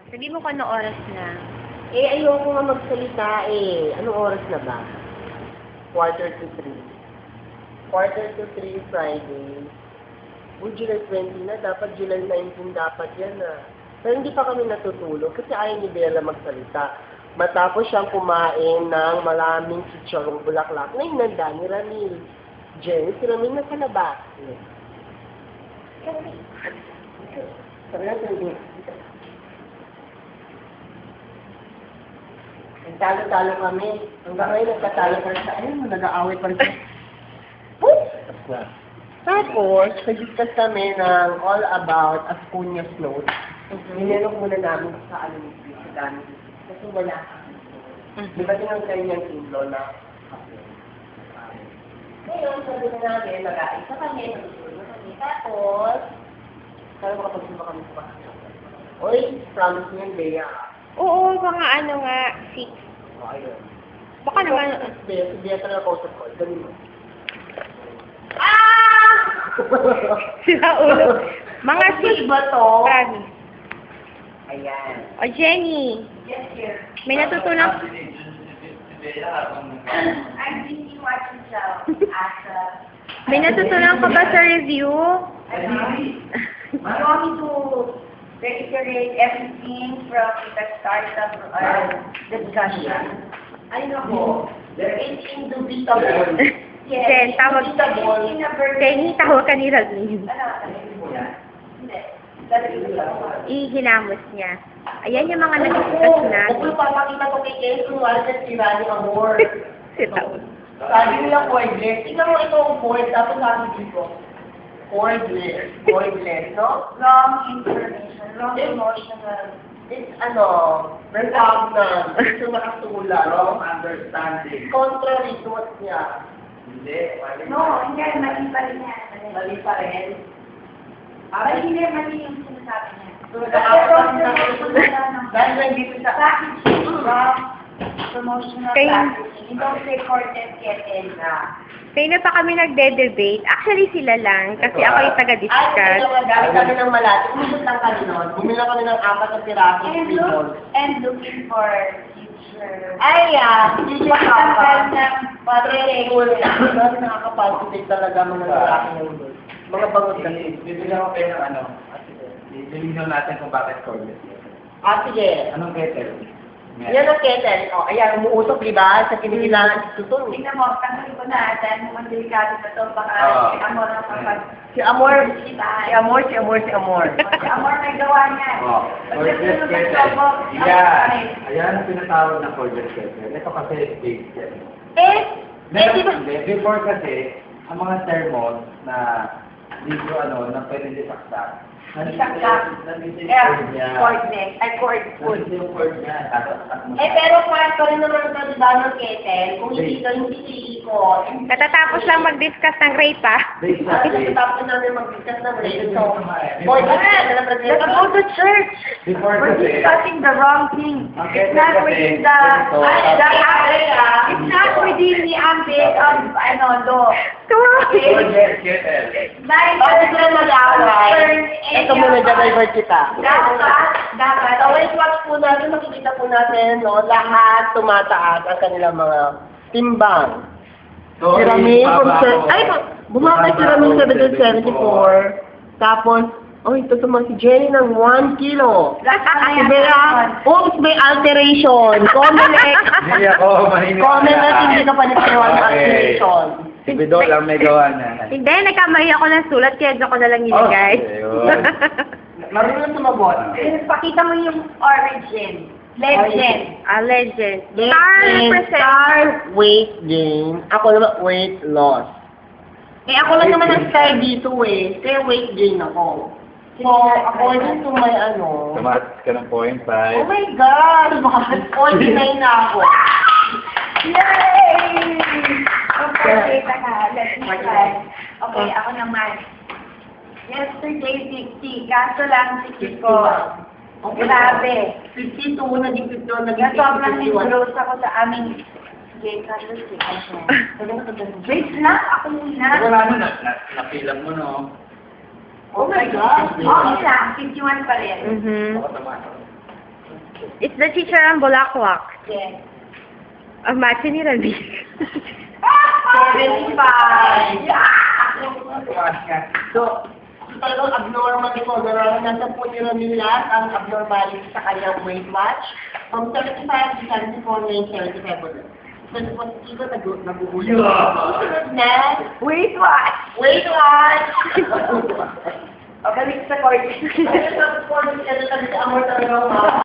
Sabi mo kung anong oras na. Eh, ayoko nga magsalita eh. Anong oras na ba? 2:45. 2:45 Friday. July 20 na. Dapat July 19 dapat yan ah. Pero hindi pa kami natutulog kasi ayaw ni Bella magsalita. Matapos siyang kumain ng maraming chicharong bulaklak na inanda ni Ramil. Jenny, si Ramil na sa labas. Sabi natin, nagtalo-talo kami. Hanggang ngayon nagtatalo pa rin sa ayun, nag-aaway pa rin sa... Tapos, nag-discuss kami ng all about Ascunia's note. Ninanok muna namin sa sa dami. Kasi wala kami. Di ba tinang kanyang in-law na ngayon, sabi na namin, mag-aisa kami, nag-usulong kami. Tapos, sabi makapagsimba kami sa pasok. Oy, promise niyan, Bea. Oo, mga ano nga, 6. Ayun. Baka naman... Bea talaga kausap ko. Dali mo. Ah! Sila ulo. Mga 6 ba to? Promise. Ayan. O, Jenny. Yes, dear. May natutunan... I'm busy watching show. May natutunan ka ba sa review? You want me to reiterate everything from the start of our discussion? I know. There is indubitable. Jen, tawag. Jenny, tawag ka ni Razmin. Ihinamos niya. Ayan yung mga nag-discuss na. Huwag mo papakita ko kay Ken kung wala sa sira ni Amor. Sitaw. Sabi nila cordless. Tingnan mo ito ang cord, tapos sabi dito. Cordless. Cordless, no? Wrong information. Wrong emotional. It's repugnant. Ito nakatula. Wrong understanding. Contrary to what niya. Hindi. No, hindi. Mali pa rin yan. Mali pa rin. Hindi, mali yung sinasabi niya. Dahil nandito sa Packaging, wrong promotional packaging. You don't say content yet, na. Kaya na pa kami nagde-debate. Actually, sila lang. Kasi ako yung taga-discuss. ay, gamit kami ng malati. Umusot lang kami noon. Bumila kami ng 4 na piraso. And looking for future. Ay, hindi siya Pagkakas ng patrol. Kasi nakakapalpitate talaga mga lalaki ng doon. Mga bangot kasi. Bibigyan ko kayo ng ano. Bibigyan natin kung bakit cordless. Sige. Anong kettle? Yan ang kettle. Ayan, umuusok, di ba? Sa kinikilangan si Tutun. Tingnan mo, tanggalin ko na. Dahil mukhang delikado na to. Baka si Amor ang kapag... Si Amor. Si Amor. Si Amor may gawa niya. Cordless kettle. Ayan ang pinatawag na cordless kettle. Ito kasi big kettle. Di ba? Before kasi, ang mga thermos na dito na pwede disaksak. Disaksak. Cordless. Ay, cord. Yung cord niya. Pero kwarto rin naman ito, di ba, ng kettle? Kung hindi ka, hindi iikot. Katatapos lang mag-discuss ng rape, ah. Tapos namin mag-discuss ng rape. So, boy, let's go to church. Before We're kasi, discussing the wrong thing. Okay, It's not within the area. It's not within the ambit of law. cordless kettle. Bakit sila mag-away? Ito muna, divert kita. Dapat. So, let's watch po natin, makikita po natin, no, lahat tumataas ang kanilang mga timbang. Si Ramil, bumabay si Ramil 774. Tapos, ito si Jenny ng 1 kilo. Si Bea, may alteration. Comment na hindi ka pa nagkaroon ng alteration. Si Bido lang may gawa na. Hindi, nagkamali ako ng sulat, kaya dyan ko na lang nilagay. Marunong sumagot. Pakita mo yung origin. Legend. Legend. Star weight gain. Ako naman weight loss. Ako lang naman ang star dito Kaya weight gain ako. So, according to my Tumaas ka ng 0.5. Oh my God! Bakit 49 na ako? Yay! Okay, let's try. Okay, ako naman. Yesterday, 50. Kaso lang, 60 ko. Grabe. 52, naging 51, naging Sobrang 51. engrossed ako sa aming game Carlos. Wait lang, ako muna. Wala napilang mo, no? Oh my God! Okay lang, 51 pa rin. Mhm. It's the Chicharan Bulakwak. Yes. Ang match ni Rabi. 75! Yeah! So, talagang abnormal ito. Nasa po ni Ramil lahat ang abnormality sa kanyang weight watch. From 75 to 74, ngayon 75 ulit. So, ito nag-uulong. Susunod na, Wait, what? weight watch! O, balik sa court. Balik sa court, kasi amor talaga